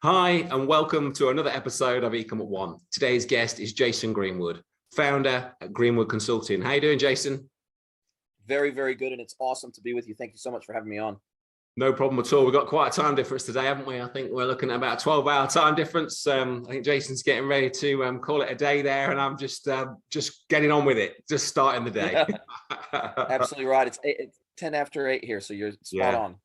Hi, and welcome to another episode of eCom at One. Today's guest is Jason Greenwood, founder at Greenwood Consulting. How you doing, Jason? Very, very good, and it's awesome to be with you. Thank you so much for having me on. No problem at all. We've got quite a time difference today, haven't we? I think we're looking at about a 12-hour time difference. I think Jason's getting ready to call it a day there, and I'm just getting on with it, just starting the day. Absolutely right. It's 10 after 8 here, so you're spot on.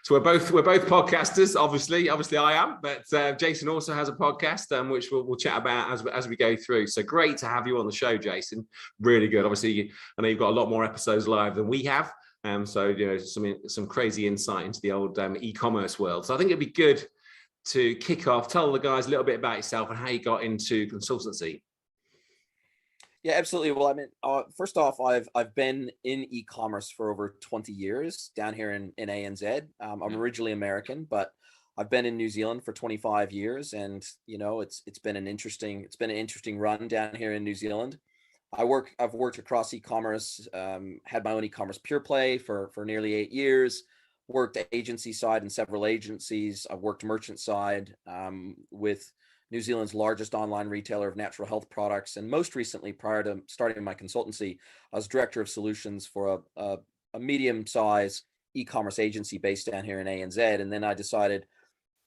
So we're both podcasters, obviously I am, but Jason also has a podcast, which we'll chat about as we go through. So great to have you on the show, Jason. Really good. Obviously, I know you've got a lot more episodes live than we have. So you know, some crazy insight into the old e-commerce world. So I think it'd be good to kick off. Tell the guys a little bit about yourself and how you got into consultancy. Yeah, absolutely. Well, I mean, first off, I've been in e-commerce for over 20 years down here in ANZ. I'm originally American, but I've been in New Zealand for 25 years, and you know, it's been an interesting run down here in New Zealand. I've worked across e-commerce, had my own e-commerce pure play for nearly 8 years. Worked agency side in several agencies. I've worked merchant side with New Zealand's largest online retailer of natural health products. And most recently, prior to starting my consultancy, I was director of solutions for a medium-sized e-commerce agency based down here in ANZ. And then I decided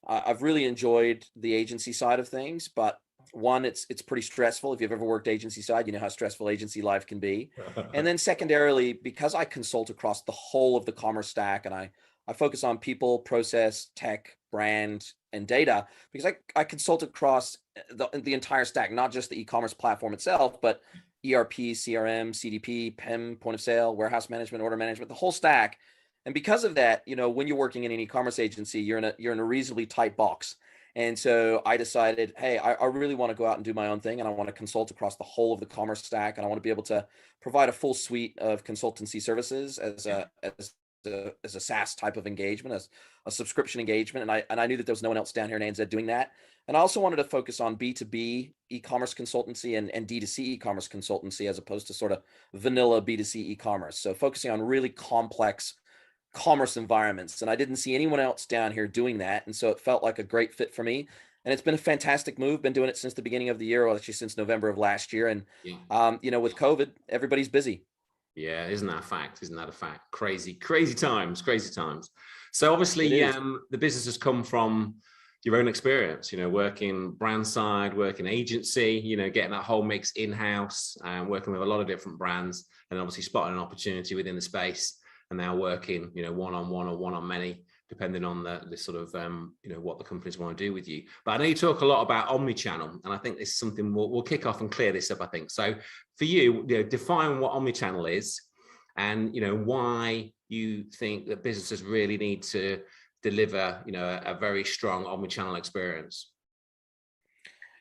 I've really enjoyed the agency side of things, but one, it's pretty stressful. If you've ever worked agency side, you know how stressful agency life can be. And then secondarily, because I consult across the whole of the commerce stack, and I focus on people, process, tech, brand, and data, because I consult across the entire stack, not just the e-commerce platform itself, but ERP, CRM, CDP, PEM, point of sale, warehouse management, order management, the whole stack. And because of that, you know, when you're working in an e-commerce agency, you're in a reasonably tight box. And so I decided, hey, I really want to go out and do my own thing, and I want to consult across the whole of the commerce stack, and I want to be able to provide a full suite of consultancy services as a SaaS type of engagement, as a subscription engagement. And I knew that there was no one else down here in ANZ doing that. And I also wanted to focus on B2B e-commerce consultancy and D2C e-commerce consultancy, as opposed to sort of vanilla B2C e-commerce. So focusing on really complex commerce environments. And I didn't see anyone else down here doing that. And so it felt like a great fit for me. And it's been a fantastic move. Been doing it since the beginning of the year, or actually since November of last year. And, you know, with COVID, everybody's busy. Yeah, isn't that a fact? Isn't that a fact? Crazy times. So obviously, the business has come from your own experience, you know, working brand side, working agency, you know, getting that whole mix in-house, working with a lot of different brands, and obviously spotting an opportunity within the space, and now working, you know, one-on-one or one-on-many, depending on the sort of, you know, what the companies want to do with you. But I know you talk a lot about omnichannel, and I think this is something we'll kick off and clear this up, I think. So for you, you know, define what omnichannel is, and, you know, why you think that businesses really need to deliver, you know, a very strong omnichannel experience.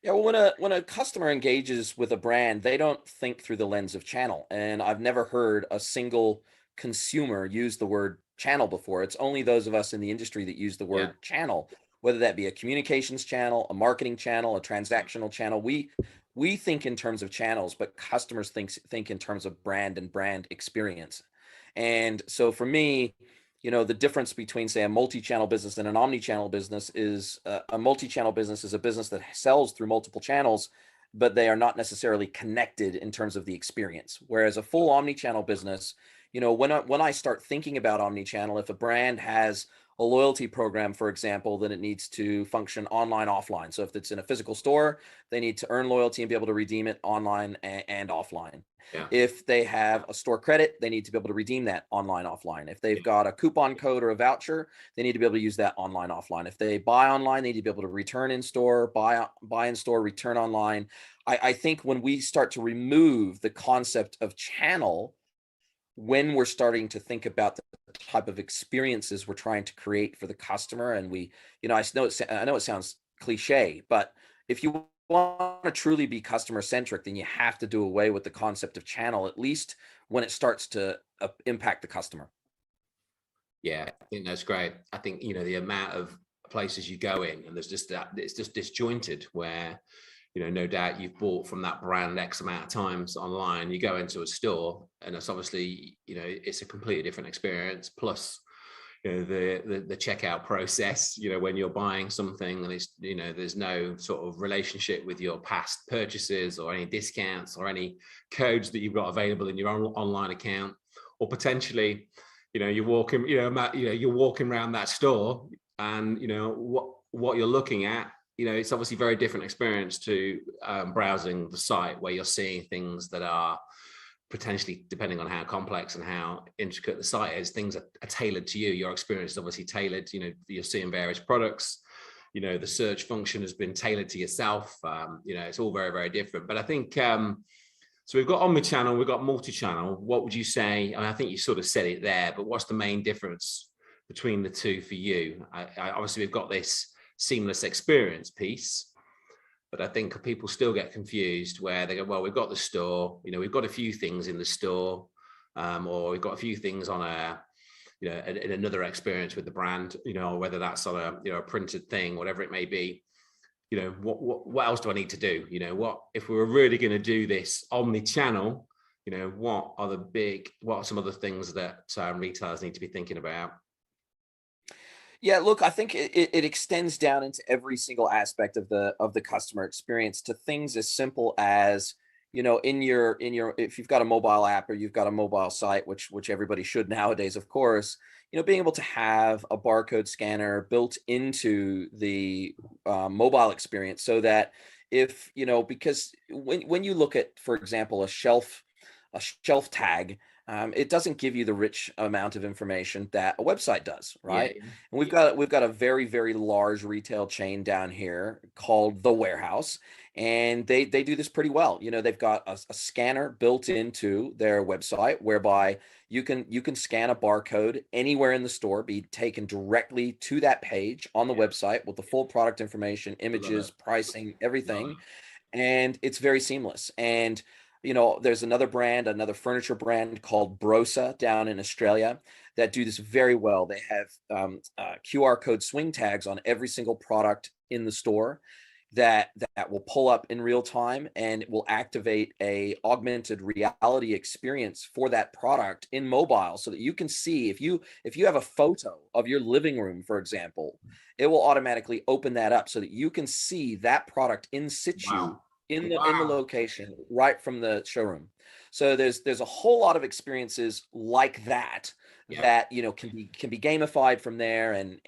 Yeah, well, when a customer engages with a brand, they don't think through the lens of channel. And I've never heard a single consumer use the word channel before. It's only those of us in the industry that use the word channel, whether that be a communications channel, a marketing channel, a transactional channel. We think in terms of channels, but customers think in terms of brand and brand experience. And so for me, you know, the difference between, say, a multi-channel business and an omni-channel business is a multi-channel business is a business that sells through multiple channels, but they are not necessarily connected in terms of the experience. Whereas a full omni-channel business, you know, when I start thinking about omni-channel, if a brand has a loyalty program, for example, then it needs to function online, offline. So if it's in a physical store, they need to earn loyalty and be able to redeem it online and offline. Yeah. If they have a store credit, they need to be able to redeem that online, offline. If they've got a coupon code or a voucher, they need to be able to use that online, offline. If they buy online, they need to be able to return in store, buy in store, return online. I think when we start to remove the concept of channel, when we're starting to think about the type of experiences we're trying to create for the customer, and we, you know, I know it sounds cliche, but if you want to truly be customer centric, then you have to do away with the concept of channel, at least when it starts to impact the customer. Yeah, I think that's great. I think, you know, the amount of places you go in, and there's just that, it's just disjointed, where, you know, no doubt you've bought from that brand X amount of times online, you go into a store and it's obviously, you know, it's a completely different experience. Plus, the checkout process, when you're buying something and it's, there's no sort of relationship with your past purchases or any discounts or any codes that you've got available in your online account, or potentially, you're walking, you're walking around that store and, what you're looking at, it's obviously a very different experience to browsing the site where you're seeing things that are potentially, depending on how complex and how intricate the site is, things are tailored to you. Your experience is obviously tailored. You're seeing various products. The search function has been tailored to yourself. It's all very, very different. But I think so. We've got omnichannel, we've got multi-channel. What would you say? I think you sort of said it there, but what's the main difference between the two for you? Obviously, we've got this seamless experience piece. But I think people still get confused where they go, well, we've got the store, we've got a few things in the store, or we've got a few things on in another experience with the brand, whether that's on a printed thing, whatever it may be. What else do I need to do? What if we were really going to do this omni-channel? What are some other things that retailers need to be thinking about? Yeah, look, I think it extends down into every single aspect of the customer experience, to things as simple as, in your if you've got a mobile app or you've got a mobile site, which everybody should nowadays, of course, being able to have a barcode scanner built into the mobile experience, so that if, because when you look at, for example, a shelf tag, it doesn't give you the rich amount of information that a website does, right? Yeah. And we've got a very, very large retail chain down here called The Warehouse, and they do this pretty well. They've got a scanner built into their website whereby you can scan a barcode anywhere in the store, be taken directly to that page on the website with the full product information, images, pricing, everything, and it's very seamless. And there's another furniture brand called Brosa down in Australia that do this very well. They have QR code swing tags on every single product in the store that will pull up in real time, and it will activate a augmented reality experience for that product in mobile, so that you can see, if you have a photo of your living room, for example, it will automatically open that up so that you can see that product in situ. Wow. In the location right from the showroom. So there's a whole lot of experiences like that that can be gamified from there, and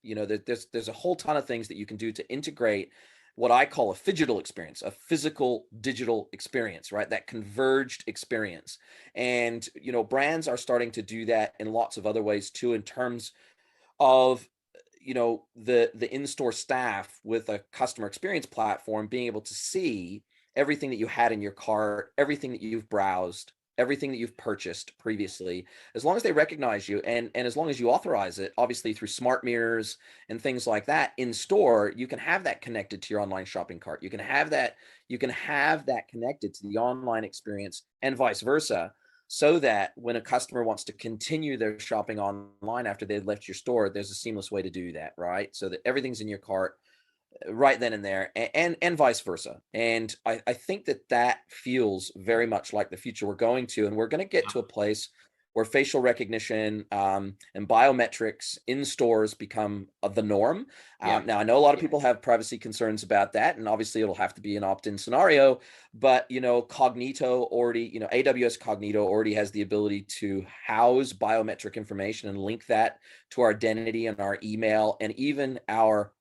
there's a whole ton of things that you can do to integrate what I call a phygital experience, a physical digital experience, right? That converged experience. And brands are starting to do that in lots of other ways too, in terms of the in-store staff with a customer experience platform being able to see everything that you had in your cart, everything that you've browsed, everything that you've purchased previously, as long as they recognize you, and as long as you authorize it, obviously through smart mirrors and things like that in store, you can have that connected to your online shopping cart. You can have that connected to the online experience, and vice versa, so that when a customer wants to continue their shopping online after they've left your store, there's a seamless way to do that, right? So that everything's in your cart right then and there, and vice versa. And I think that feels very much like the future we're going to, and we're going to get to a place where facial recognition and biometrics in stores become the norm. Now, I know a lot of people have privacy concerns about that, and obviously it'll have to be an opt-in scenario, but Cognito already, AWS Cognito already has the ability to house biometric information and link that to our identity and our email, and even our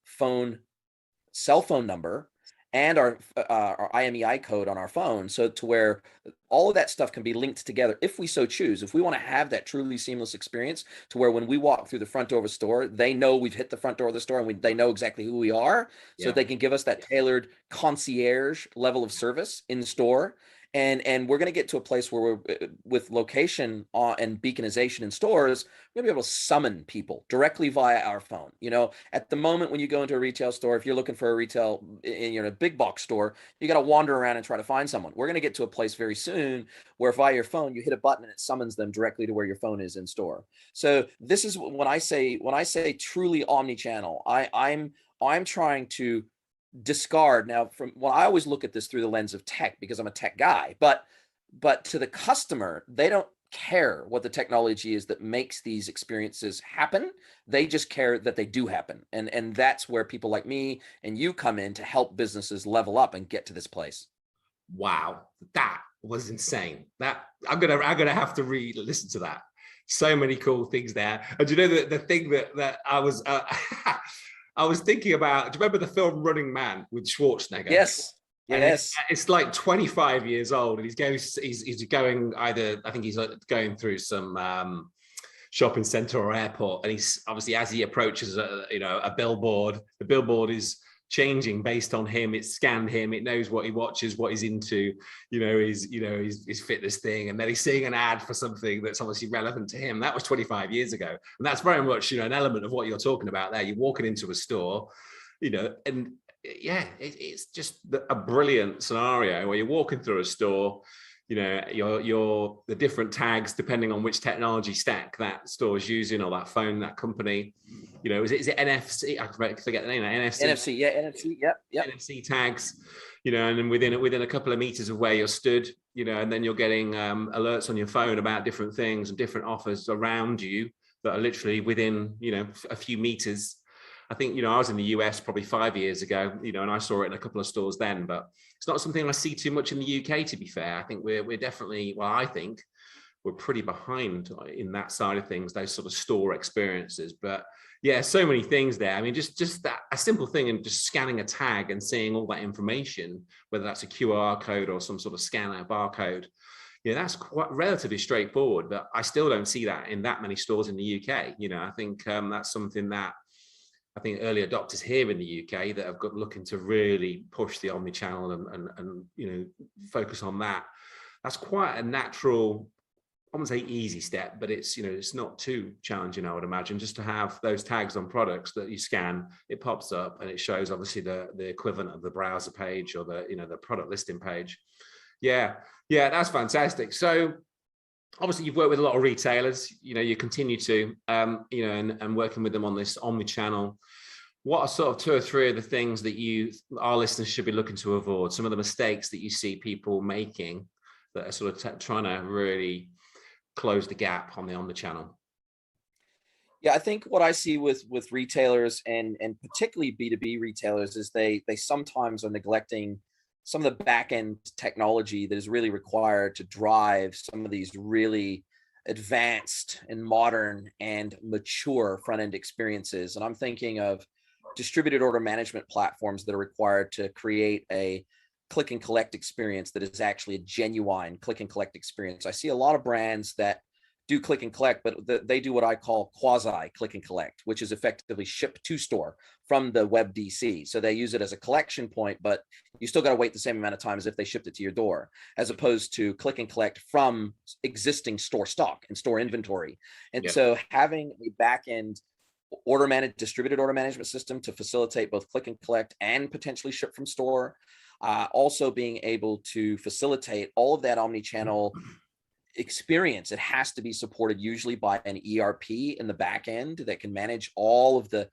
cell phone number, and our IMEI code on our phone, so to where all of that stuff can be linked together if we so choose. If we want to have that truly seamless experience, to where when we walk through the front door of a store, they know we've hit the front door of the store, and they know exactly who we are, so that they can give us that tailored concierge level of service in the store. And we're going to get to a place where we're, with location and beaconization in stores, we're going to be able to summon people directly via our phone. At the moment when you go into a retail store, if you're looking for a retail in a big box store, you got to wander around and try to find someone. We're going to get to a place very soon where via your phone, you hit a button and it summons them directly to where your phone is in store. So this is when I say truly omni-channel, I'm trying to discard now from, well, I always look at this through the lens of tech because I'm a tech guy, but to the customer, they don't care what the technology is that makes these experiences happen. They just care that they do happen. And that's where people like me and you come in to help businesses level up and get to this place. Wow, that was insane. That I'm gonna have to listen to that. So many cool things there. And you know the thing that I was I was thinking about, do you remember the film Running Man with Schwarzenegger? Yes. Yes. It's like 25 years old, and he's going either, I think he's like going through some shopping center or airport, and he's obviously, as he approaches a billboard, the billboard is changing based on him. It's scanned him, it knows what he watches, what he's into, his fitness thing, and then he's seeing an ad for something that's obviously relevant to him. That was 25 years ago, and that's very much an element of what you're talking about there. You're walking into a store, and yeah, it's just a brilliant scenario where you're walking through a store, the different tags depending on which technology stack that store is using, or that phone, that company, is it NFC? I forget the name. NFC, yeah, NFC, yep. NFC tags, and then within a couple of meters of where you're stood, and then you're getting alerts on your phone about different things and different offers around you that are literally within a few meters. I think, I was in the US probably 5 years ago, and I saw it in a couple of stores then, but it's not something I see too much in the UK, to be fair. I think we're definitely, I think we're pretty behind in that side of things, those sort of store experiences. But yeah, so many things there. I mean, just that, a simple thing, and just scanning a tag and seeing all that information, whether that's a QR code or some sort of scanner barcode, that's quite relatively straightforward, but I still don't see that in that many stores in the UK. I think that's something that I think early adopters here in the UK that have got looking to really push the omnichannel and focus on that. That's quite a natural, I wouldn't say easy step, but it's it's not too challenging, I would imagine, just to have those tags on products that you scan, it pops up and it shows obviously the equivalent of the browser page or the product listing page. Yeah, that's fantastic. So obviously you've worked with a lot of retailers, you continue to, and working with them on this omnichannel. What are sort of 2 or 3 of the things that our listeners should be looking to avoid? Some of the mistakes that you see people making that are sort of trying to really close the gap on the omnichannel? Yeah, I think what I see with retailers and particularly B2B retailers is they sometimes are neglecting some of the back-end technology that is really required to drive some of these really advanced and modern and mature front-end experiences. And I'm thinking of distributed order management platforms that are required to create a click and collect experience that is actually a genuine click and collect experience. I see a lot of brands that do click and collect, but they do what I call quasi click and collect, which is effectively ship to store from the web DC. So they use it as a collection point, but you still got to wait the same amount of time as if they shipped it to your door, as opposed to click and collect from existing store stock and store inventory. And so having a back-end distributed order management system to facilitate both click and collect and potentially ship from store, also being able to facilitate all of that omni-channel experience. It has to be supported usually by an ERP in the back end that can manage all of the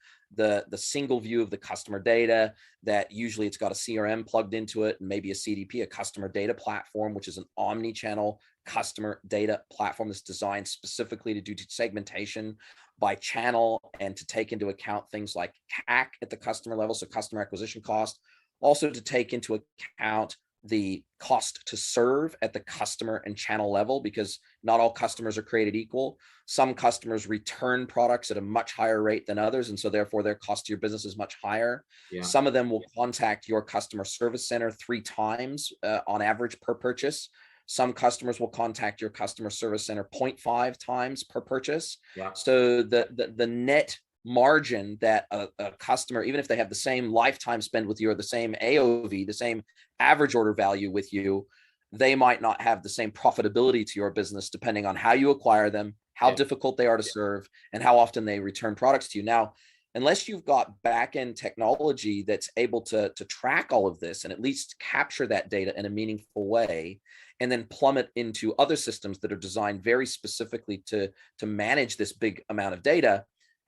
single view of the customer data. That usually it's got a CRM plugged into it, and maybe a CDP, a customer data platform, which is an omni-channel customer data platform that's designed specifically to do segmentation by channel and to take into account things like CAC at the customer level, so customer acquisition cost, also to take into account the cost to serve at the customer and channel level, because not all customers are created equal. Some customers return products at a much higher rate than others, and so therefore their cost to your business is much higher. Some of them will contact your customer service center 3 times on average per purchase. Some customers will contact your customer service center 0.5 times per purchase. So the net margin that a customer, even if they have the same lifetime spend with you or the same AOV, the same average order value with you, they might not have the same profitability to your business depending on how you acquire them, how difficult they are to serve, and how often they return products to you. Now, unless you've got back-end technology that's able to track all of this and at least capture that data in a meaningful way, and then plummet into other systems that are designed very specifically to manage this big amount of data,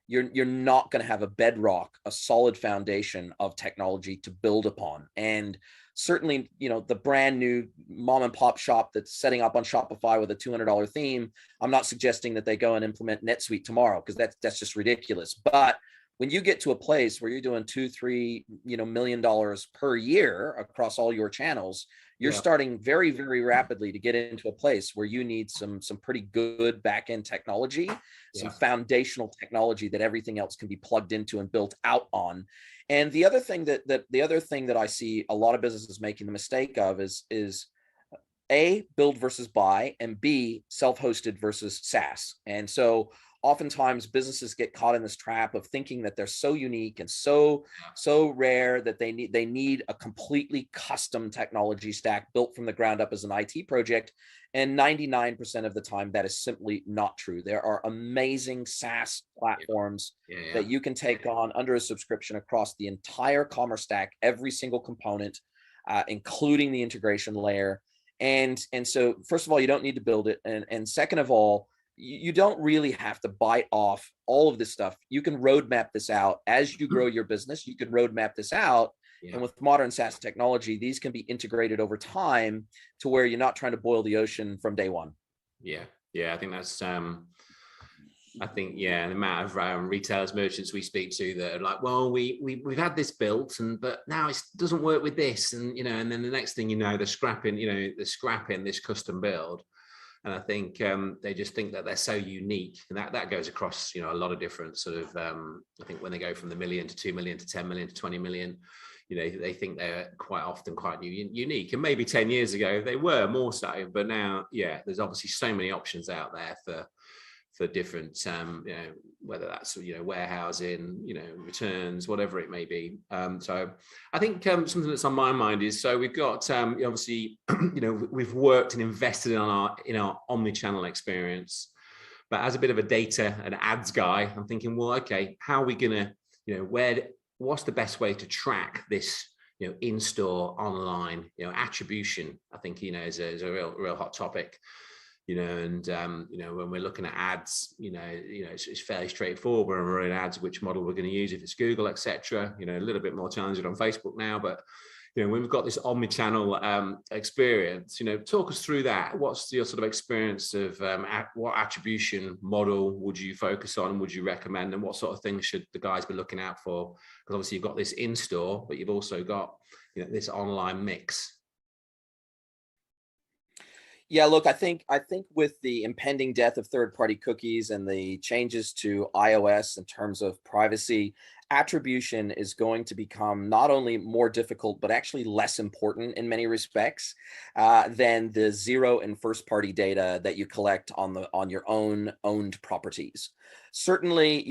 you're not going to have a bedrock, a solid foundation of technology to build upon. And certainly, the brand new mom and pop shop that's setting up on Shopify with a $200 theme, I'm not suggesting that they go and implement NetSuite tomorrow, because that's just ridiculous. But when you get to a place where you're doing $2-3 million per year across all your channels, you're starting very, very rapidly to get into a place where you need some pretty good back-end technology, some foundational technology that everything else can be plugged into and built out on. And the other thing that I see a lot of businesses making the mistake of is A, build versus buy, and B, self-hosted versus SaaS. And so oftentimes businesses get caught in this trap of thinking that they're so unique and so rare that they need a completely custom technology stack built from the ground up as an IT project. And 99% of the time, that is simply not true. There are amazing SaaS platforms that you can take on under a subscription across the entire commerce stack, every single component, including the integration layer. And so first of all, you don't need to build it. And second of all, you don't really have to bite off all of this stuff. You can roadmap this out as you grow your business. You can roadmap this out. And with modern SaaS technology, these can be integrated over time to where you're not trying to boil the ocean from day one. Yeah. I think that's, the amount of retailers, merchants we speak to that are like, well, we've had this built, but now it doesn't work with this. And, and then the next thing they're scrapping this custom build. And I think they just think that they're so unique, and that goes across, a lot of different sort of, I think when they go from the million to 2 million to 10 million to 20 million, they think they're quite often quite unique. And maybe 10 years ago, they were more so, but now, there's obviously so many options out there for different, whether that's, warehousing, returns, whatever it may be. So I think something that's on my mind is, so we've got, obviously, we've worked and invested in our omnichannel experience, but as a bit of a data and ads guy, I'm thinking, well, okay, how are we gonna, what's the best way to track this, in-store, online, attribution, I think, is a real hot topic. When we're looking at ads, it's fairly straightforward. When we're in ads, which model we're going to use, if it's Google, etc. A little bit more challenging on Facebook now, but when we've got this omnichannel experience, talk us through that. What's your sort of experience of what attribution model would you focus on, would you recommend, and what sort of things should the guys be looking out for? Because obviously you've got this in-store, but you've also got this online mix. Yeah, look, I think with the impending death of third-party cookies and the changes to iOS in terms of privacy, attribution is going to become not only more difficult, but actually less important in many respects than the zero and first-party data that you collect on your own owned properties. Certainly,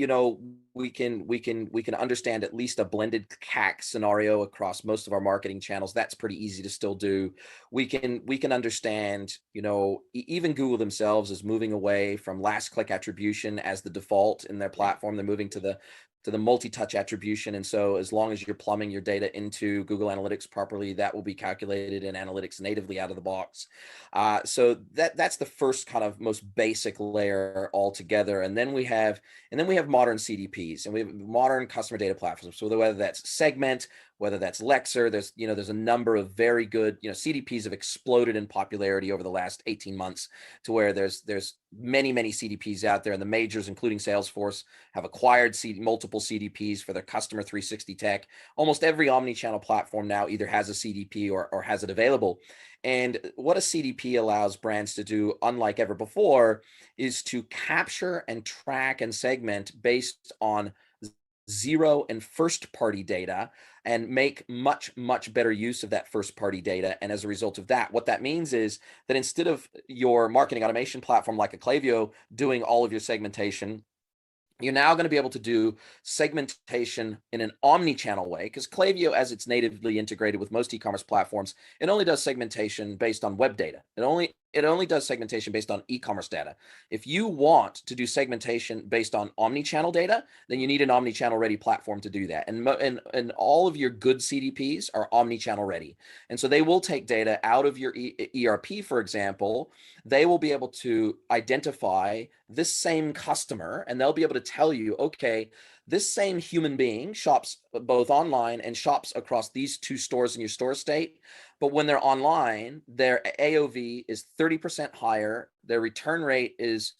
we can understand at least a blended CAC scenario across most of our marketing channels. That's pretty easy to still do. We can understand, even Google themselves is moving away from last click attribution as the default in their platform. They're moving to the multi-touch attribution. And so as long as you're plumbing your data into Google Analytics properly, that will be calculated in Analytics natively out of the box. So that's the first kind of most basic layer altogether. And then we have modern CDPs, and we have modern customer data platforms. So whether that's Segment, whether that's Lexer, there's a number of very good, CDPs have exploded in popularity over the last 18 months to where there's many CDPs out there, and the majors, including Salesforce, have acquired multiple CDPs for their customer 360 tech. Almost every omnichannel platform now either has a CDP or has it available. And what a CDP allows brands to do, unlike ever before, is to capture and track and segment based on zero and first party data and make much better use of that first party data. And as a result of that, what that means is that instead of your marketing automation platform like a Klaviyo doing all of your segmentation, you're now going to be able to do segmentation in an omni-channel way, because Klaviyo, as it's natively integrated with most e-commerce platforms, it only does segmentation based on web data. It only does segmentation based on e-commerce data. If you want to do segmentation based on omni-channel data, then you need an omni-channel ready platform to do that. And all of your good CDPs are omni-channel ready. And so they will take data out of your ERP, for example. They will be able to identify this same customer, and they'll be able to tell you, okay, this same human being shops both online and shops across these two stores in your store estate. But when they're online, their AOV is 30% higher. Their return rate is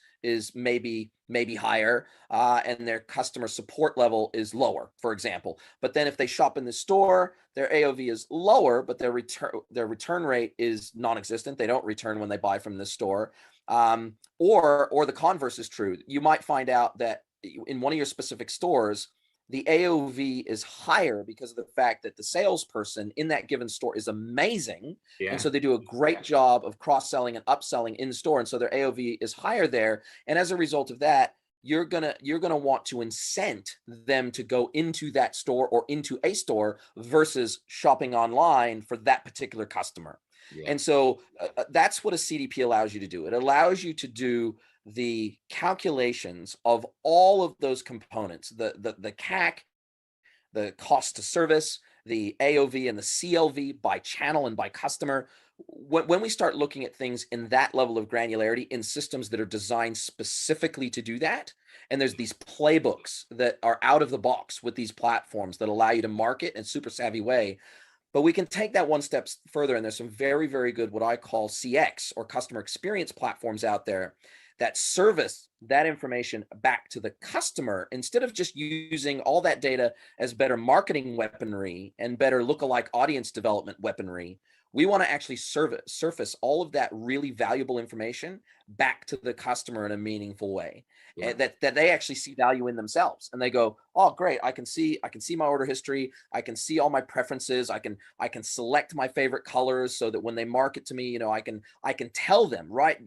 maybe higher, and their customer support level is lower, for example. But then if they shop in the store, their AOV is lower, but their return rate is non-existent. They don't return when they buy from the store. Or the converse is true. You might find out that in one of your specific stores, the AOV is higher because of the fact that the salesperson in that given store is amazing. Yeah. And so they do a great job of cross-selling and upselling in store. And so their AOV is higher there. And as a result of that, you're gonna want to incent them to go into that store or into a store versus shopping online for that particular customer. Yeah. And so that's what a CDP allows you to do. It allows you to do the calculations of all of those components, the CAC, the cost to service, the AOV and the CLV by channel and by customer. When we start looking at things in that level of granularity in systems that are designed specifically to do that, and there's these playbooks that are out of the box with these platforms that allow you to market in a super savvy way. But we can take that one step further, and there's some very, very good what I call CX or customer experience platforms out there that service that information back to the customer instead of just using all that data as better marketing weaponry and better lookalike audience development weaponry. We want to actually surface all of that really valuable information back to the customer in a meaningful way. Yeah. that they actually see value in themselves, and they go, oh great, I can see my order history, I can see all my preferences, I can select my favorite colors so that when they market to me, I can tell them, right,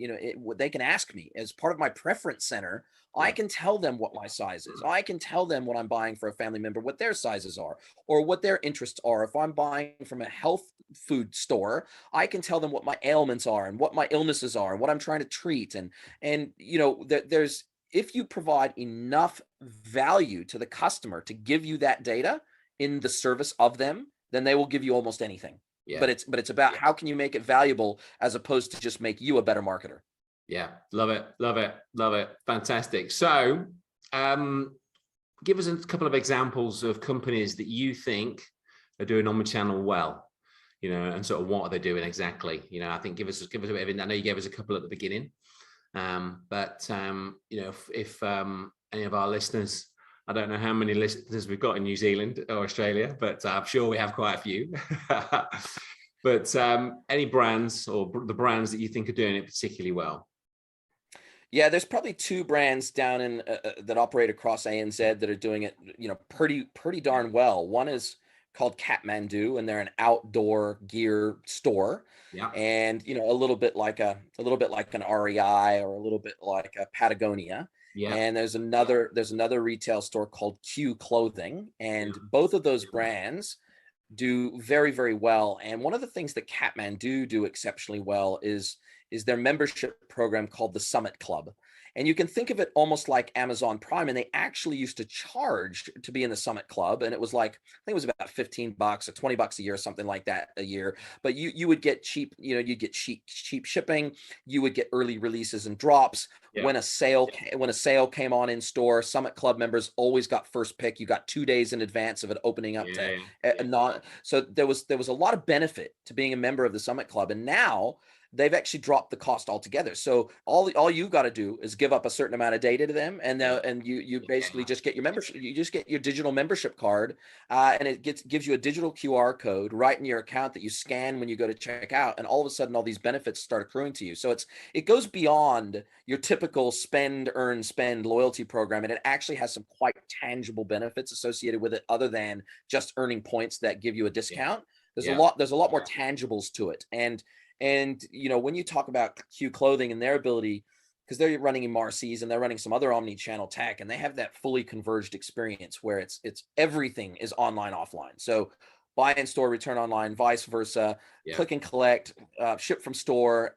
they can ask me as part of my preference center. I can tell them what my size is. I can tell them what I'm buying for a family member, what their sizes are, or what their interests are. If I'm buying from a health food store, I can tell them what my ailments are and what my illnesses are and what I'm trying to treat. And there's, if you provide enough value to the customer to give you that data in the service of them, then they will give you almost anything. Yeah. But it's about how can you make it valuable as opposed to just make you a better marketer. Yeah, love it, love it, love it. Fantastic. So give us a couple of examples of companies that you think are doing omnichannel well, and sort of what are they doing exactly? I think give us a bit of, I know you gave us a couple at the beginning, but if any of our listeners, I don't know how many listeners we've got in New Zealand or Australia, but I'm sure we have quite a few. But any brands or the brands that you think are doing it particularly well? Yeah, there's probably two brands down in that operate across ANZ that are doing it, pretty darn well. One is called Kathmandu, and they're an outdoor gear store. Yeah. And a little bit like an REI or a little bit like a Patagonia. Yeah. And there's another retail store called Q Clothing, and both of those brands do very, very well. And one of the things that Kathmandu do exceptionally well is their membership program called the Summit Club. And you can think of it almost like Amazon Prime, and they actually used to charge to be in the Summit Club. And it was like, I think it was about $15 or $20 a year, something like that a year. But you would get cheap, you'd get cheap shipping. You would get early releases and drops. Yeah. When a sale came on in store, Summit Club members always got first pick. You got 2 days in advance of it opening up so there was a lot of benefit to being a member of the Summit Club. And now they've actually dropped the cost altogether. So all you got to do is give up a certain amount of data to them, and you basically just get your membership. You just get your digital membership card, and it gives you a digital QR code right in your account that you scan when you go to check out, and all of a sudden all these benefits start accruing to you. So it goes beyond your typical spend, earn, spend loyalty program, and it actually has some quite tangible benefits associated with it, other than just earning points that give you a discount. There's a lot more tangibles to it. And when you talk about Q Clothing and their ability, because they're running in Marcy's and they're running some other omni-channel tech, and they have that fully converged experience where it's everything is online, offline. So buy in store, return online, vice versa, click and collect, ship from store.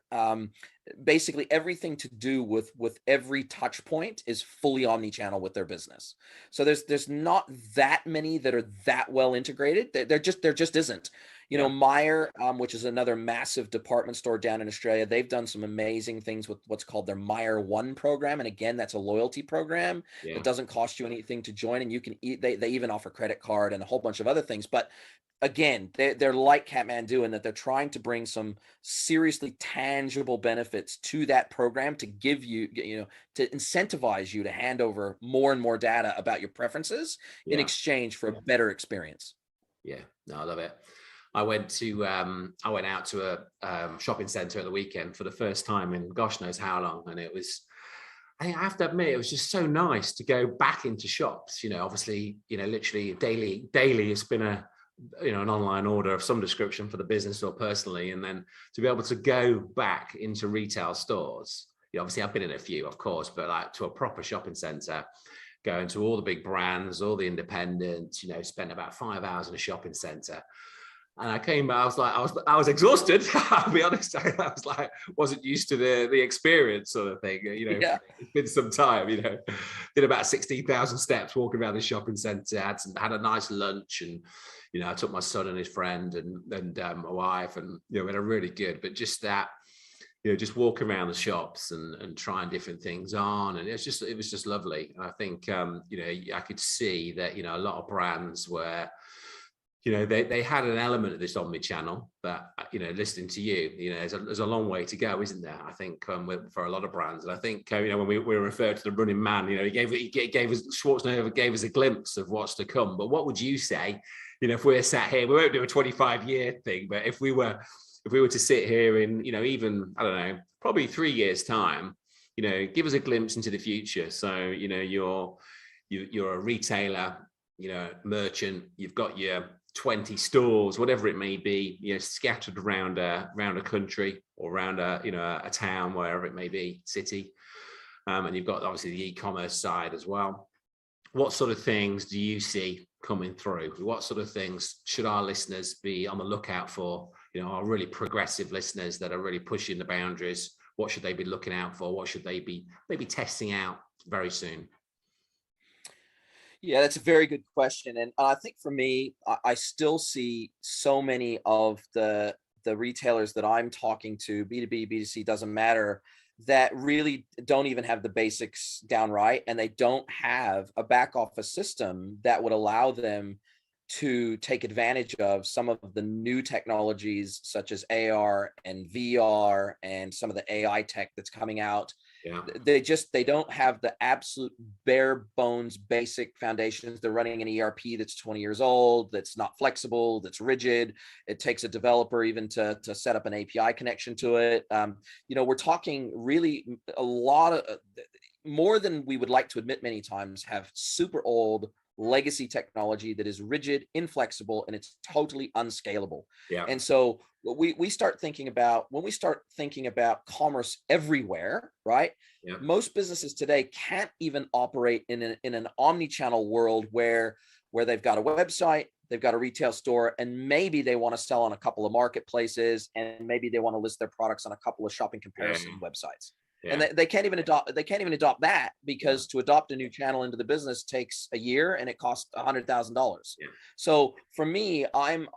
Basically everything to do with every touch point is fully omni-channel with their business. So there's not that many that are that well integrated. There just isn't. You know, Myer, which is another massive department store down in Australia, they've done some amazing things with what's called their Myer One program. And again, that's a loyalty program that doesn't cost you anything to join. And you can they even offer credit card and a whole bunch of other things. But again, they're like Kathmandu in that they're trying to bring some seriously tangible benefits to that program to give you, to incentivize you to hand over more and more data about your preferences in exchange for a better experience. Yeah, no, I love it. I went out to a shopping center at the weekend for the first time in gosh knows how long, and it was, I have to admit, it was just so nice to go back into shops. Obviously, literally daily it's been an online order of some description for the business or personally, and then to be able to go back into retail stores. Obviously I've been in a few, of course, but like to a proper shopping center, going to all the big brands, all the independents, spent about 5 hours in a shopping center. And I came back, I was exhausted. I'll be honest. I was like, wasn't used to the experience sort of thing. It's been some time, did about 16,000 steps walking around the shopping center, had a nice lunch, and, I took my son and his friend and my wife, and, we had a really good, but just that, just walking around the shops and trying different things on. And it was just lovely. And I think, I could see that, a lot of brands were, they had an element of this omnichannel, but, listening to you, there's a long way to go, isn't there? I think for a lot of brands. And I think, when we referred to the running man, he gave us, Schwarzenegger gave us a glimpse of what's to come. But what would you say, if we're sat here, we won't do a 25-year thing, but if we were to sit here in, even, I don't know, probably 3 years time, give us a glimpse into the future. So, you're a retailer, merchant, you've got your 20 stores, whatever it may be, scattered around a country or around a town, wherever it may be, city. And you've got obviously the e-commerce side as well. What sort of things do you see coming through? What sort of things should our listeners be on the lookout for? Our really progressive listeners that are really pushing the boundaries. What should they be looking out for? What should they be maybe testing out very soon? Yeah, that's a very good question. And I think for me, I still see so many of the retailers that I'm talking to, B2B, B2C, doesn't matter, that really don't even have the basics down right. And they don't have a back office system that would allow them to take advantage of some of the new technologies such as AR and VR and some of the AI tech that's coming out. Yeah. They don't have the absolute bare bones basic foundations. They're running an ERP that's 20 years old, that's not flexible, that's rigid. It takes a developer even to set up an API connection to it. We're talking really a lot of more than we would like to admit many times, have super old legacy technology that is rigid, inflexible, and it's totally unscalable. Yeah. And so what we start thinking about, when we start thinking about commerce everywhere, right? Yeah. Most businesses today can't even operate in an omni-channel world where they've got a website, they've got a retail store, and maybe they want to sell on a couple of marketplaces, and maybe they want to list their products on a couple of shopping comparison websites. Yeah. And they can't even adopt that, because to adopt a new channel into the business takes a year and it costs $100,000. Yeah. So for me, I'm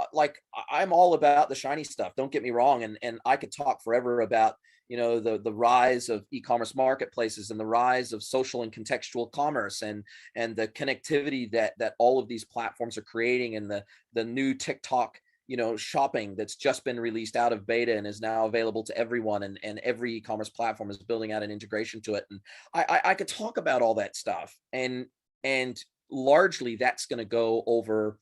all about the shiny stuff. Don't get me wrong. And I could talk forever about, the rise of e-commerce marketplaces and the rise of social and contextual commerce and the connectivity that all of these platforms are creating, and the new TikTok shopping that's just been released out of beta and is now available to everyone, and every e-commerce platform is building out an integration to it. And I could talk about all that stuff, and largely that's going to go over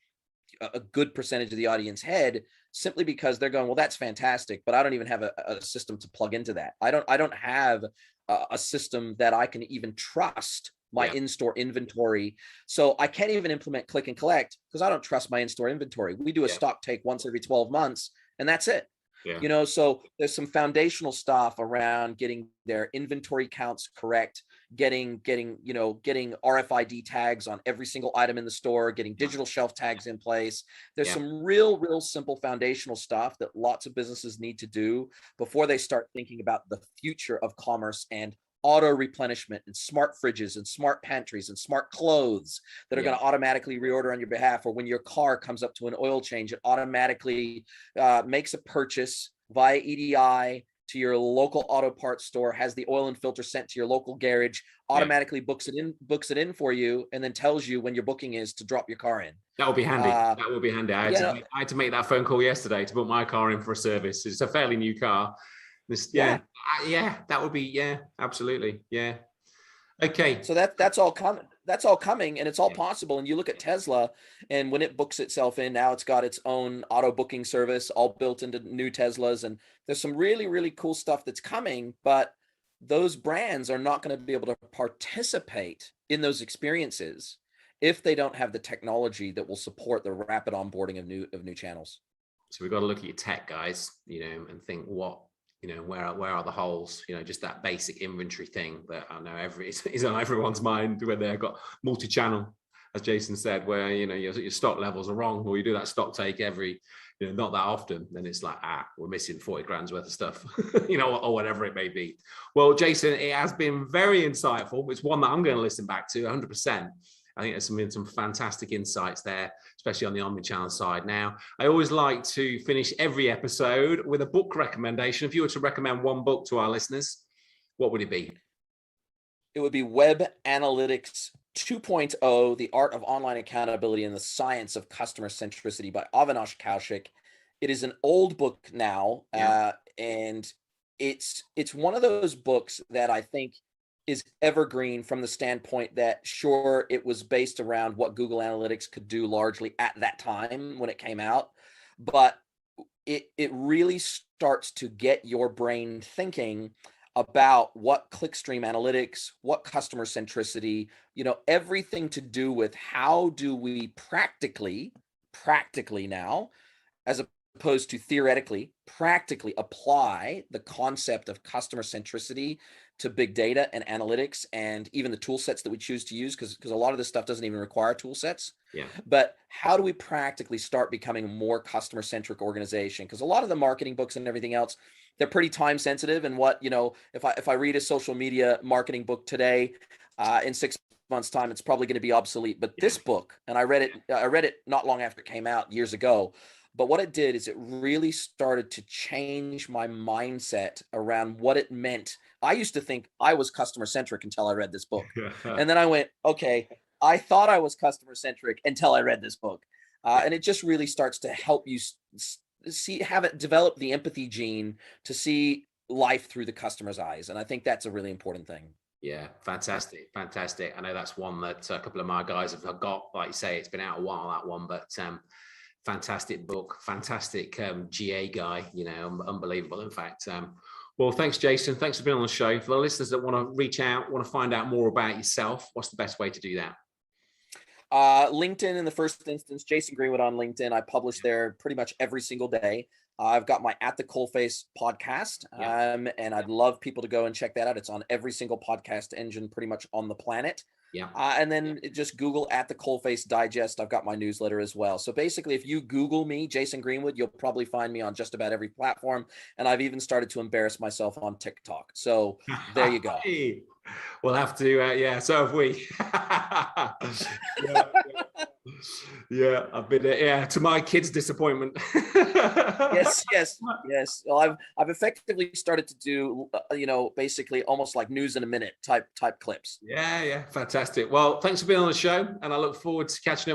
a good percentage of the audience head, simply because they're going, well, that's fantastic, but I don't even have a system to plug into that. I don't have a system that I can even trust my in-store inventory. So I can't even implement click and collect because I don't trust my in-store inventory. We do a stock take once every 12 months and that's it. Yeah. So there's some foundational stuff around getting their inventory counts correct, getting RFID tags on every single item in the store, getting digital shelf tags in place. There's some real simple foundational stuff that lots of businesses need to do before they start thinking about the future of commerce and auto replenishment and smart fridges and smart pantries and smart clothes that are going to automatically reorder on your behalf. Or when your car comes up to an oil change, it automatically makes a purchase via EDI to your local auto parts store, has the oil and filter sent to your local garage, automatically books it in for you, and then tells you when your booking is to drop your ar in. That would be handy. That would be handy. I had to make that phone call yesterday to book my car in for a service. It's a fairly new car. That would be, absolutely. Yeah. Okay. So that's all coming. That's all coming, and it's all possible. And you look at Tesla, and when it books itself in, now it's got its own auto booking service, all built into new Teslas. And there's some really, really cool stuff that's coming, but those brands are not going to be able to participate in those experiences if they don't have the technology that will support the rapid onboarding of new channels. So we've got to look at your tech, guys, and think where are the holes, just that basic inventory thing that I know is on everyone's mind when they've got multi-channel, as Jason said, where, your stock levels are wrong, or you do that stock take every, not that often, then it's like, we're missing 40 grand's worth of stuff, or whatever it may be. Well, Jason, it has been very insightful. It's one that I'm going to listen back to 100%. I think there's some fantastic insights there, especially on the omnichannel side. Now, I always like to finish every episode with a book recommendation. If you were to recommend one book to our listeners, what would it be? It would be Web Analytics 2.0, The Art of Online Accountability and the Science of Customer Centricity by Avinash Kaushik. It is an old book now, and it's one of those books that I think is evergreen from the standpoint that, sure, it was based around what Google Analytics could do largely at that time when it came out, but it really starts to get your brain thinking about what clickstream analytics, what customer centricity, everything to do with how do we practically now, as opposed to theoretically, practically apply the concept of customer centricity to big data and analytics, and even the tool sets that we choose to use, because a lot of this stuff doesn't even require tool sets. But how do we practically start becoming a more customer centric organization? Because a lot of the marketing books and everything else, they're pretty time sensitive. And if I read a social media marketing book today, in 6 months' time, it's probably going to be obsolete. But this book, and I read it not long after it came out years ago. But what it did is it really started to change my mindset around what it meant. I used to think I was customer centric until I read this book. And then I went, okay, I thought I was customer centric until I read this book. And it just really starts to help you have it develop the empathy gene to see life through the customer's eyes. And I think that's a really important thing. Yeah, fantastic. I know that's one that a couple of my guys have got. Like you say, it's been out a while, that one, but fantastic book, fantastic GA guy, unbelievable, in fact. Well, thanks, Jason. Thanks for being on the show. For the listeners that want to reach out, want to find out more about yourself, what's the best way to do that? LinkedIn in the first instance, Jason Greenwood on LinkedIn. I publish there pretty much every single day. I've got my At the Coalface podcast, and I'd love people to go and check that out. It's on every single podcast engine pretty much on the planet. And then just Google At the Coalface Digest. I've got my newsletter as well. So basically, if you Google me, Jason Greenwood, you'll probably find me on just about every platform. And I've even started to embarrass myself on TikTok. So there you go. We'll have to, so have we. I've been, to my kids' disappointment. Yes. Well, I've effectively started to do, basically almost like news in a minute type clips. Yeah, fantastic. Well, thanks for being on the show, and I look forward to catching up